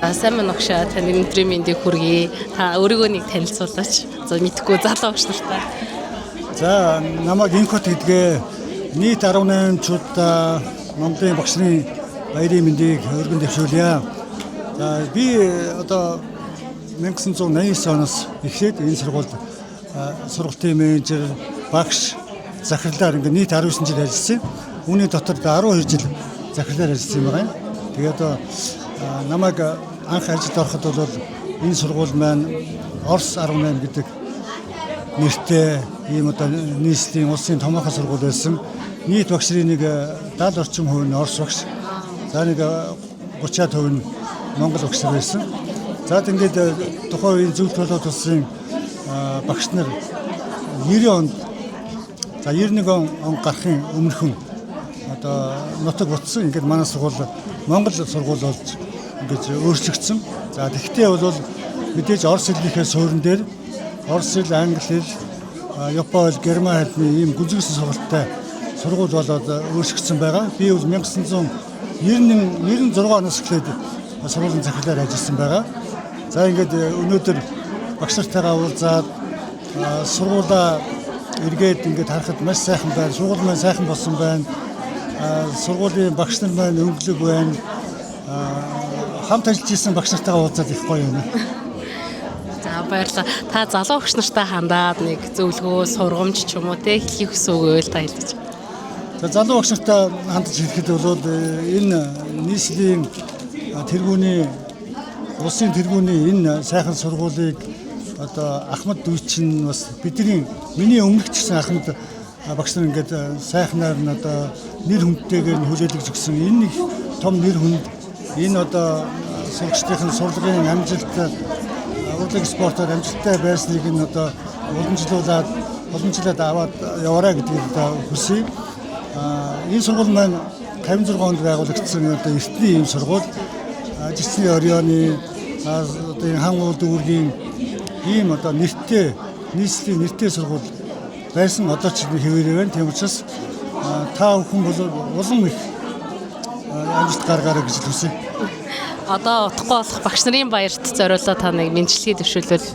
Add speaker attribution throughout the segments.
Speaker 1: Сайн мань огшоо таны өнөөдрийн мэндийг хүргэе. Та өөрийгөө нэг танилцуулаач. За мэдхгүй залуу огш нартай.
Speaker 2: За намайг инкот гэдгээ нийт 18 чуудаа Монголын багшны баярын мэндийг өргөн дэвшүүлье. За би одоо 1989 оноос эхлээд энэ сургуульд сургуулийн менежер, багш, захирлаар ингээ нийт 19 жил ажилласан. Үүний дотор 12 жил захирлаар ажилласан юм байна. Тэгээд одоо намайг анх ажилд ороход бол энэ сургууль маань Орос 18 гэдэг нэртэй ийм одоо нийслэлийн улсын томоохон сургууль байсан. Нийт багшрын нэг 70 орчим хувь нь Орос багш. За нэг 30% нь Монгол багш байсан. За тэгээд тухайн үеийн зөвлөлт болоод улсын багш нар 90 онд за 91 он гарахын өмнөхөн одоо нутаг бутсан. Ингээд манай сургууль Монгол сургууль болж ингэж өөрчлөгдсөн. За тэгтээ бол мэдээж Орос хэлнийхээ суурин дээр Орос хэл, англи хэл, Япон хэл, герман хэлний ийм гүнзгийсэн сургалттай сургууль болоод өөрчлөгдсөн байгаа. Би бол 1996 оноос эхлээд сургуулийн захирлаар ажилласан байгаа. За ингээд өнөөдөр багш нартайгаа уулзаад сургуулаа эргээд ингээд харахад маш сайхан байна. Сургууль маань сайхан болсон байна. Сургуулийн багш нар маань өнгөлөг байна. Хамт ажиллаж исэн багш нартайгаа уулзаад их гоё юм.
Speaker 1: За баярлалаа. Та залуу огш нартай хандаад нэг зөвлөгөө, сургамж ч юм уу те хэлхийг хүсвэл та хэлж.
Speaker 2: За залуу багш нартай хандаж хэлэхэд бол энэ нийслэлийн тэргүүний улсын тэргүүний энэ сайхан сургуулийг одоо Ахмад дүүчин бас миний өмнөх ч гэсэн Ахмад багш нар ингээд сайхнаар нь одоо нэр хүндтэйгээр нь хүлээлгэж өгсөн. Энэ их том нэр хүнд энэ одоо сурагчдын сурлагын амжилт урлаг спортоор амжилттай байсныг нь одоо уламжлуулад аваад яваарай гэдгийг одоо хүсье. Энэ сургууль маань 56 онд байгуулагдсан одоо эртний ийм сургууль. Ажигцны орионы одоо энэ хан уулд үүргийн ийм одоо нэртэй нийслэлийн нэртэй сургууль байсан. Одоо ч хэвээрээ байна. Тийм учраас та бүхэн бол улам их амжилт гаргаарай гэж хүсье.
Speaker 1: Одоо утгагүй болох багш нарын баярт зориулаад та нэг мэдлэгийг дэвшүүлвэл.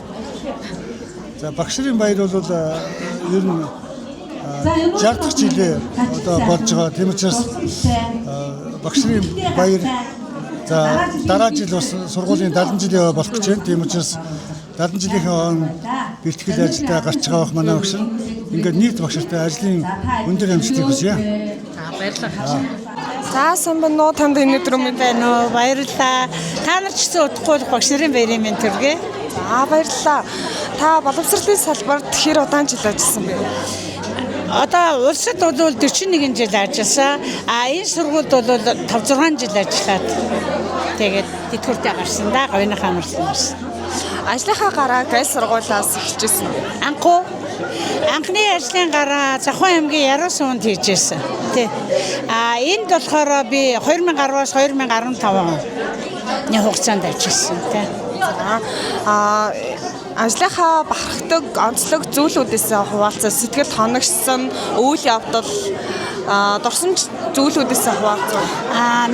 Speaker 2: За багш нарын баяр бол ер нь 60 дахь жилээ одоо болж байгаа. Тийм учраас багш нарын баяр за дараа жил бас сургуулийн 70 жилээ болох гэж байна. Тийм учраас 70 жилийнхээ он бэлтгэл ажилдаа гарч байгаа бах манай багш нар ингээд нийт багш нартай ажлын өндөр амжилтыг хүсье.
Speaker 1: За баярлалаа.
Speaker 3: За сайн байна уу? Танд өнөөдөр минь байна уу? Баярлалаа. Та нар ч гэсэн удахгүй багш нарын баярын мэнд төргий.
Speaker 4: За баярлалаа. Та боловсролын салбарт хэр удаан жил ажилласан бэ?
Speaker 3: Одоо улсад бол 41 жил ажилласан. Энэ сургуульд бол 5-6 жил ажиллаад тэгээд тэтгэвртэй гарсан да. Говьныхаа амарлаас.
Speaker 4: Ажлынхаа гараа аль сургуулиас эхэлжсэн бэ?
Speaker 3: Анхны ажлын гараа Завхан аймгийн Яруу суунд хийжсэн. Тэ. Энд болохоор би 2010-аас 2015 оны хугацаанд ажилласан. Тэ.
Speaker 4: Ажлынхаа бахархдаг онцлог зүйлүүдээс хуваалцсан сэтгэл хоногшсон үйл явдал дурсамж зүйлүүдээс хуваалцсан.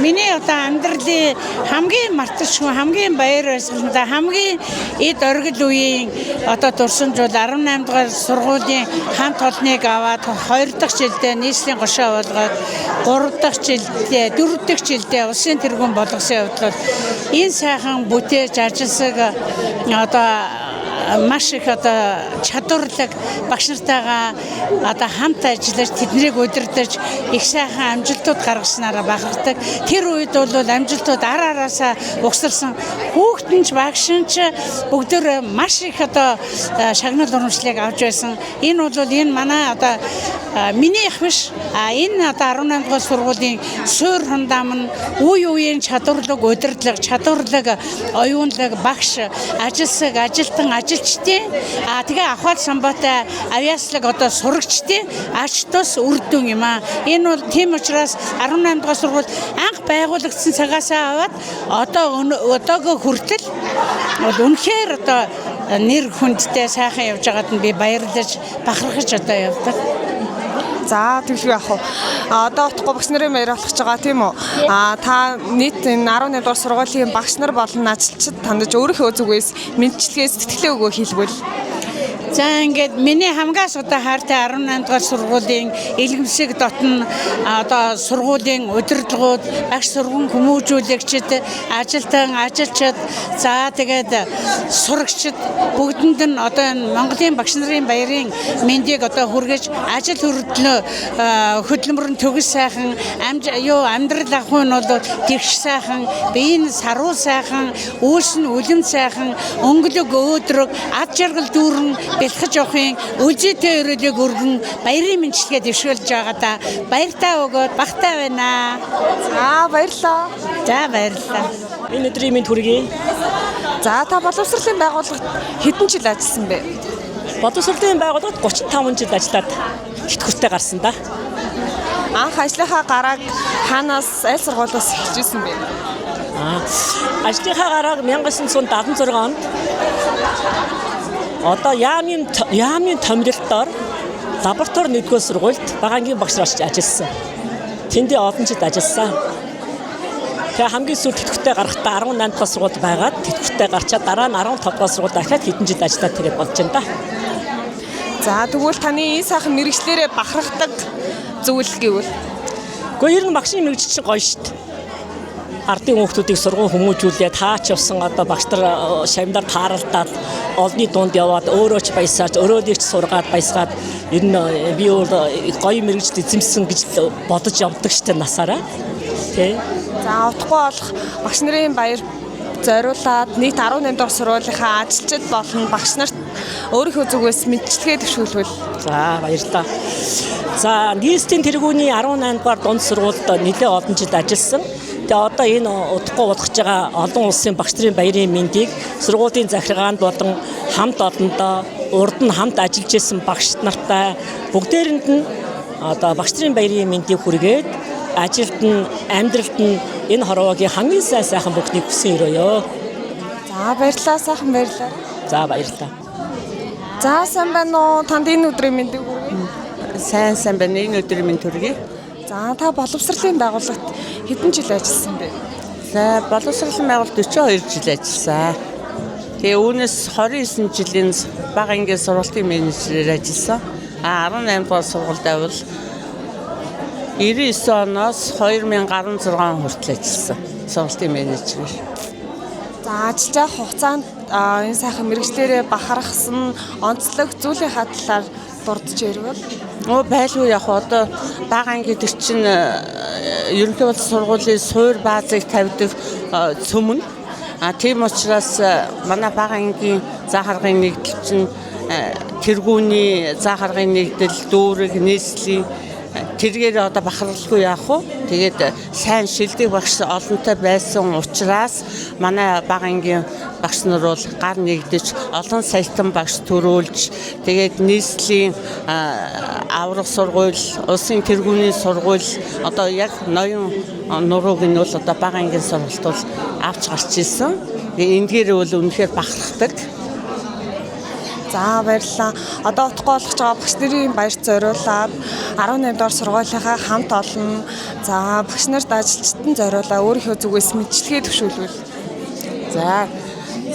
Speaker 3: Миний одоо амьдралын хамгийн марташгүй хамгийн баяр баясгалантай хамгийн эд оргил үеийн одоо дурсамж бол 18 дугаар сургуулийн хамт олныг аваад 2 дахь жилдээ нийслэлийн гошоо болгоод 3 дахь жилдээ 4 дахь жилдээ улсын тэргүүн болгосон явдал энэ сайхан бүтээж ажилласаг одоо маш их одоо чадварлаг багш нартайгаа одоо хамт ажиллаж тэднийг удирдах их сайхан амжилтууд гаргаснараа бахархдаг. Тэр үед бол амжилтууд араасаа угсарсан хүүхдэнч багшинч бүгдөө маш их одоо шагнал урамшлыг авч байсан. Энэ бол энэ манай одоо миний их биш энэ одоо 18 дугаар сургуулийн суур хундам нь үе үеийн чадварлаг удирдлага чадварлаг оюунлаг багш ажилсаг ажилтан ажилчдын тэгээ ахвал самбаатай авиаслаг одоо сурагчдын ач тус үр дүн юм аа. Энэ бол тийм учраас 18 дугаар сургууль анх байгуулагдсан цагаасаа аваад одоогийн хүртэл бол үнэхээр одоо нэр хүндтэй сайхан явж байгаад нь би баярлаж бахархаж одоо явдаг.
Speaker 4: За тэгэлгүй яах вэ? Одоо утгагүй багш нарын баяр болгож байгаа тийм үү? Та нийт энэ 18 дугаар сургуулийн багш нар болон ажилчид тандаж өөрийнхөө зүгээс мэдчилгээ сэтгэлээ өгөө хэлбэл.
Speaker 3: За ингээд миний хамгаас одоо хайртай 18 дугаар сургуулийн Илгэмсэг дотн одоо сургуулийн удирдлагууд, багш сургууль хүмүүжүүлэгчид, ажилтан, ажилчид, за тэгээд сурагчид бүгдэнд нь одоо энэ Монголын багш нарын баярын мэндийг одоо хүргэж ажил хөдөлмөр нь төгс сайхан амьдрал ахуй нь бол тэгш сайхан, биеийн саруу сайхан, үйлс нь үлэм сайхан, өнгөлөг өөдрөг, ад жаргал дүүрэн бэлхэж явахын үлжитэй өрөөлөг өргөн баярын мэндчилгээ дэвшүүлж байгаа да. Баяртай өгөөд багтай байна.
Speaker 4: За баярлалаа.
Speaker 3: За баярлалаа.
Speaker 5: Энэ өдрийн мэнд хүргэе.
Speaker 4: За та боловсролын байгууллагт хэдэн жил ажилласан бэ?
Speaker 5: Боловсролын байгууллагад 35 жил ажиллаад тэтгэвртэй гарсан да.
Speaker 4: Анх ажлынхаа гарааг хаанаас аль сургуулиас эхэлж ирсэн бэ?
Speaker 5: Ажлынхаа гарааг 1976 онд одоо яамны томилолтоор лаборатори нэгдүгээр сургуульд багаангийн багшаар ажилласан. Тэндээ олон жил ажилласан. Тэгээ хамгийн сүүлд тэтгэвртэй гарахдаа 18 дахь сургуульд байгаад тэтгэвртэй гарчаад дараа нь 15 дахь сургуульд дахиад хэдэн жил ажиллаад тэгээд болж байна да.
Speaker 4: За тэгвэл таны энэ сайхан мэргэжлэрээ бахархдаг зүйл гэвэл?
Speaker 5: Гэхдээ ер нь багшийн мэргэж чинь гоё шүү дээ. Ардын хүүхдүүдийг сургууль хүмүүжүүлээд хаач явсан одоо багш нар шамдаар тааралдаад олны дунд яваад өөрөө ч баясаач өрөөлөгч сургаад баясгаад ер нь би гоё мэргэжил эзэмсэн гэж бодож явдаг штэ насаараа тий.
Speaker 4: За утгагүй болох багш нарын баяр зориулаад нийт 18 дахь сургуулийнхаа ажилчид болон багш нарт өөрийнхөө зүгээс мэдчилгээ дэвшүүлвэл.
Speaker 5: За баярлалаа. За нийслэлийн тэргүүний 18 дугаар дунд сургуульд нэлээд олон жил ажилласан. Тэгээ одоо энэ удахгүй болгож байгаа олон улсын багш нарын баярын мэндийг сургуулийн захиргаанд болон хамт олондоо урд нь хамт ажиллаж исэн багш нартай бүгдээрэнд нь одоо багш нарын баярын мэндийг хүргээд ажилд нь амьдралд нь энэ хорвоогийн хамгийн сайхан бүхнийг хүсэн өрөөё.
Speaker 4: За баярлалаа, сайхан баярлалаа.
Speaker 5: За баярлалаа.
Speaker 4: За сайн байна уу? Танд энэ өдрийн мэндийг хүргэе.
Speaker 6: Сайн байна. Энэ өдрийн мэнд хүргэе.
Speaker 4: За та боловсролын байгууллагт хэдэн жил ажилласан бэ?
Speaker 6: За боловсролын байгууллагт 42 жил ажилласан. Тэгээ үүнээс 29 жилийн бага ангийн сургуулийн менежерээр ажилласан. 18 дугаар сургуульд авал 99 оноос 2016 хүртэл ажилласан. Сургуулийн менежерээр.
Speaker 4: За ажиллаж байгаа хугацаанд энэ сайхан мэргэжлэрээ бахархсан онцлог зүйлийнхаа талаар дурдж ирвэл
Speaker 6: байлгүй яг одоо бага ангийн гэдэг чинь ерөнхий боловсролын сургуулийн суур баазыг тавьдаг цөмөн. Тийм учраас манай бага ангийн заа харгын нэгдэл чинь тэргүүний заа харгын нэгдэл дүүрэг нийслэлийн тэргээр одоо бахархалгүй яах вэ? Тэгээд сайн шилдэг багш олонтой байсан учраас манай бага ангийн багш нар бол гар нэгдэж олон саятан багш төрүүлж тэгээд нийслэлийн аврах сургууль, улсын тэргүүний сургууль одоо яг ноён нурууг нь бол одоо бага ангийн сургуульд бол авч гарч ирсэн. Эндгээр бол үнэхээр бахархдаг.
Speaker 4: За баярлалаа. Одоо утгагүй болгож байгаа багш нарын баяр зориулаад 18 дугаар сургуулийнхаа хамт олон за багш нарт ажилчдын зориулаа өөрийнхөө зүгээс мэдчилгээ төвшүүлвэл.
Speaker 6: За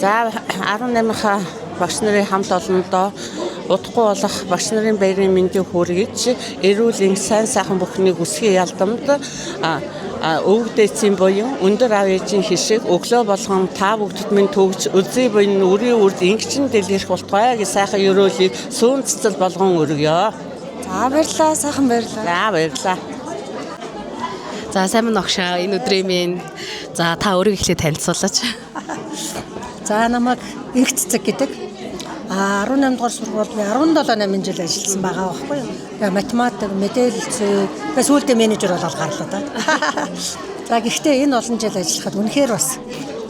Speaker 6: 18-ийнхаа багш нарын хамт олондоо удахгүй болох багш нарын баярын мэндийг хүргэж эрүүл энх сайн сайхан бүхнийг үсгийн ялдамд өвгдээцийн буян өндөр аав ээжийн хишиг өглөө болгон та бүгдд минь төгж үзий буян үрийн үрд ингэчин дэлгэрэх болтугай гэж сайхан өрөөлийг сүүн цэцэл болгон өргөё.
Speaker 4: За баярлалаа, сайхан баярлалаа.
Speaker 6: За баярлалаа.
Speaker 1: За сайн мөн огшаа энэ өдрийн минь за та өөрийг ихлэ танилцуулаач.
Speaker 7: За намайг Инх Цэцэг гэдэг. 18 дугаар сургуульд 17-8 жил ажилласан байгаа байхгүй юу? Математик, мэдээлэл, сүүлдээ менежер болоод гарлаа да. За гэхдээ энэ олон жил ажиллахад үнэхээр бас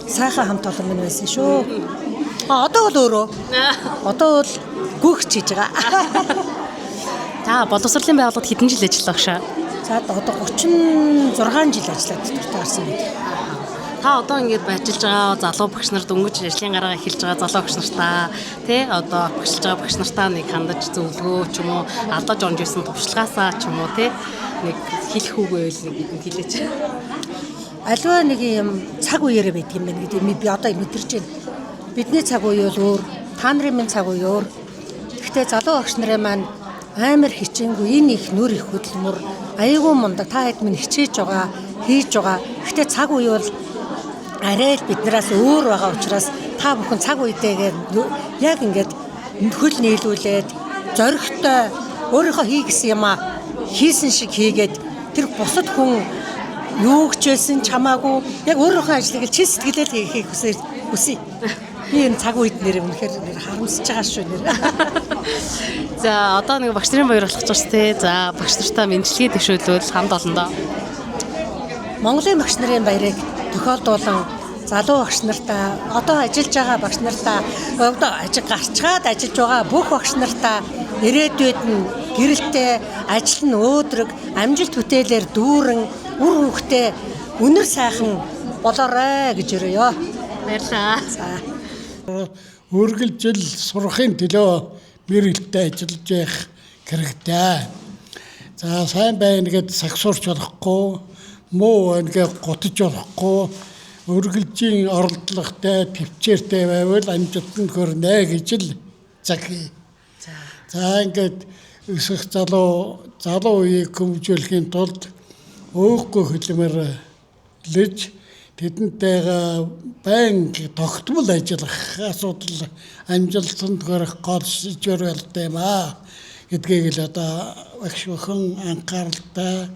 Speaker 7: сайхан хамт олон минь байсан шүү. Одоо бол өөрөө. Одоо бол гүөх хийж байгаа.
Speaker 1: За боловсролын байгууллагад хэдэн жил ажиллах шаа?
Speaker 7: За одоо 36 жил ажиллаад дуртай гарсан байдаг.
Speaker 1: Та одоо ингээд ажиллаж байгаа залуу багш нарт өнгөж ажлын гараа эхэлж байгаа залуу багш нартаа тий одоо багшилж байгаа багш нартаа нэг хандаж зөвлөгөө ч юм уу алдаж онж исэн туршлагаасаа ч юм уу тий нэг хэлэх үг байвал нэг бидэнд хэлээч.
Speaker 7: Аливаа нэг юм цаг үеэрээ байдаг юм байна гэдэг би одоо мэдэрч байна. Бидний цаг үе бол өөр, та нарын минь цаг үе өөр. Гэхдээ залуу багш нарын маань амар хичээнгүй энэ их нүр их хөдөлмөр аягүй мундаг та хэд минь хичээж байгаа, хийж байгаа. Гэхдээ цаг үе бол арай л биднээс өөр байгаа учраас та бүхэн цаг үедээ яг ингээд хөл нийлүүлээд зоригтой өөрийнхөө хийгсэн юмаа хийсэн шиг хийгээд тэр бусад хүн юу хичээсэн чамаагүй яг өөрийнхөө ажлыг л чин сэтгэлээр хийхийг хүсье. Би энэ цаг үед нэр үнэхээр харамсаж байгаа шүү нэр.
Speaker 1: За одоо нэг багш нарын баяр болох ч бас тий. За багш нартаа мэдлэгээ төвшүүлвэл хамт олондоо.
Speaker 7: Монголын багш нарын баярыг тохиолдуулан залуу багш нартаа одоо ажиллаж байгаа багш нартаа одоо гарчгаад ажиллаж байгаа бүх багш нартаа ирээдүйд нь гэрэлтэй ажил нь өөдрөг амжилт бүтээлээр дүүрэн үр хөвгтэй үнэр сайхан болоорой гэж өрөөё.
Speaker 1: Баярлалаа.
Speaker 7: За
Speaker 8: үргэлжил сурахын төлөө мэрэгтэй ажиллаж явах хэрэгтэй. За сайн байна гэд сагсуурч болохгүй, муу байна гэд готож болохгүй, үргэлжийн оролдлоготой, төвчээртэй байвал амжилтанд хүрнэ гэж л загъя. За ингээд өсөх залуу үеийг хөгжүүлэхийн тулд өөхгүй хөдөлмөр лж тэдэнтэйгээ байнга тогтмол ажиллах асуудал амжилтанд хүрэх гол шийдвэр болтой юм аа гэдгийг л одоо багш бүхэн анхааралтай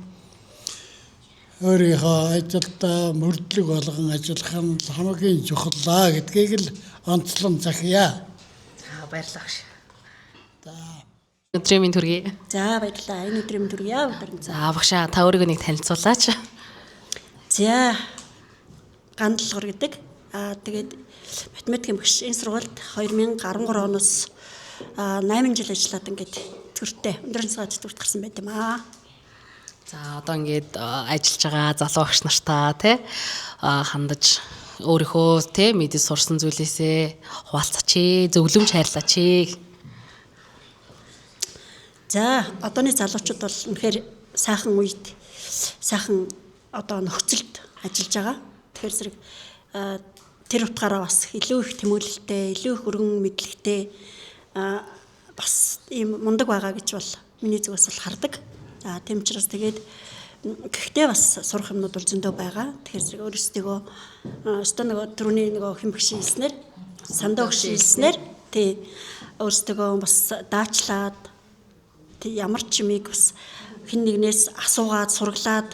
Speaker 8: өөрийнхөө ажилдаа мөрдлөг болгон ажиллах нь хамгийн чухал гэдгийг л онцлон захия.
Speaker 1: За баярлалаа багш. Өдрийн мэнд хүргэе.
Speaker 9: За баярлалаа. Энэ өдрийн мэнд хүргэе.
Speaker 1: За багшаа та өөрийгөө нэг танилцуулаач.
Speaker 9: За Гандалгар гэдэг. Тэгээд математикийн багш энэ сургуульд 2013 оноос 8 жил ажиллаад ингээд төгөртэй өндөр цэцгээ төгөрт гарсан байт юм аа.
Speaker 1: За одоо ингээд ажиллаж байгаа залуу багш нартаа тий хандаж өөрийнхөө тий мэдээ сурсан зүйлээсээ хуваалцаач, зөвлөмж хайрлаач.
Speaker 9: За одооны залуучууд бол үнэхээр сайхан үед сайхан одоо нөхцөлд ажиллаж байгаа. Тэгэхээр зэрэг тэр утгаараа бас илүү их тэмүүлэлтэй, илүү их өргөн мэдлэгтэй бас ийм мундаг байгаа гэж бол миний зүгээс бол хардаг. За тийм учраас тэгээд гэхдээ бас сурах юмнууд бол зөндөө байгаа. Тэгэхээр зэрэг өөрсдөө өстө нөгөө түрүүний нөгөө хэн багш хэлснээр сандаа багш хэлснээр тий өөрсдөө бас даачлаад ямар ч юмыг бас хэн нэгнээс асуугаад сургалаад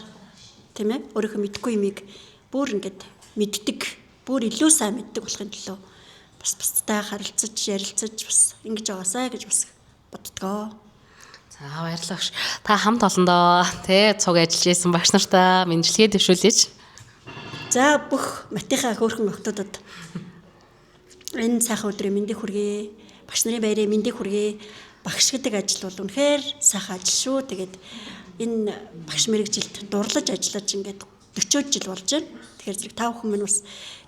Speaker 9: тийм ээ өөрийнхөө мэдгүй юмыг бүр ингээд мэддэг, бүр илүү сайн мэддэг болохын төлөө бас бусдтай харилцаж, ярилцаж бас ингэж байгаасаа гэж бас боддгоо.
Speaker 1: За баярлалаа багш. Та хамт олондоо тий цуг ажиллаж байсан багш нартаа мэдлэгээ дэвшүүлээч.
Speaker 9: За бүх математикаа хөөрхөн октодод энэ сайхан өдрийн мэндийг хүргэе. Багш нарын баярын мэндийг хүргэе. Багш гэдэг ажил бол үнэхээр сайхан ажил шүү. Тэгээд энэ багш мэрэгжилд дурлаж ажиллаж ингээд 40 жил болж байна. Тэгэхээр зэрэг та бүхэн минь бас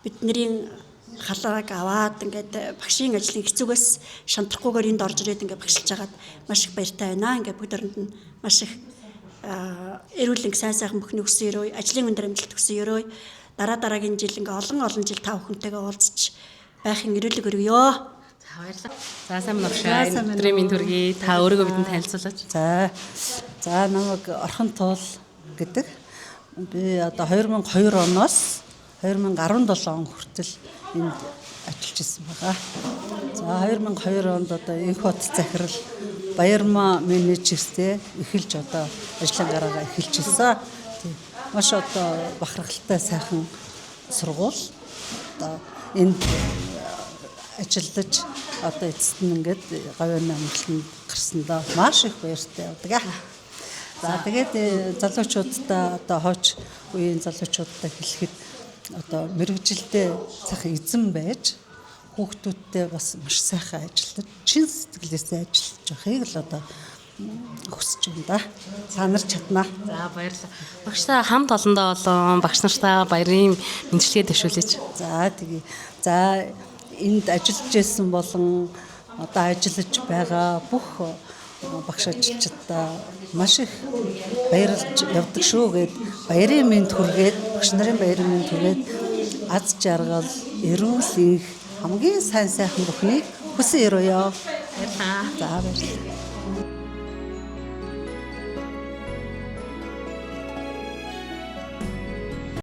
Speaker 9: бидний халааг аваад ингээд багшийн ажлын хэцүүгээс шантрахгүйгээр энд орж ирээд ингээд багшилж хагаад маш их баяртай байна. Ингээд бүгд оронд нь маш их эрүүл сайн сайхан бүхний өсөн өрөө, ажлын өндөр амжилт өсөн өрөө. Дараагийн жил ингээд олон жил та бүхэнтэйгээ уулзч байхын эрүүлэг өргөё.
Speaker 1: За баярлалаа. За сайн байна багш. Өдрийн мэнд хүргэе. Та өөрийгөө бидэнд танилцуулаач.
Speaker 10: За намайг Орхон Туул гэдэг. Би одоо 2002 оноос 2017 он хүртэл энд ажиллаж ирсэн байгаа. За 2002 онд одоо энх хот захирал Баярмаа менежертэй эхэлж одоо ажлын гараагаа эхэлж ирсэн. Маш одоо бахархалтай сайхан сургууль. Одоо энд ажиллаж одоо эцэст нь ингээд говьяаны амжилтанд гарсандаа маш их баяртай байдаг. За тэгээд залуучуудаа одоо хойч үеийн залуучуудаа хэлэхэд одоо мэрэгжилдээ сайхан эзэн байж хүүхдүүдтэй бас маш сайхан ажиллаж чин сэтгэлээсээ ажиллаж байгааг л одоо хүсэж байна да. Санарч чаднаа.
Speaker 1: За баярлалаа. Багштай хамт олондоо болон багш нартай баярын мэндчилгээ дэвшүүлээч.
Speaker 10: За тэгээ. За энд ажиллаж байсан болон одоо ажиллаж байгаа бүх багш ажилчдаа маш их баярлж явдаг шүү гэд баярын мэнд хүргээд багш нарын баярын мэнд хүргээд аз жаргал, эрүүл энх хамгийн сайн сайхан бүхнийг хүсэн өрөөё.
Speaker 1: Баярлалаа.
Speaker 10: За баярлалаа.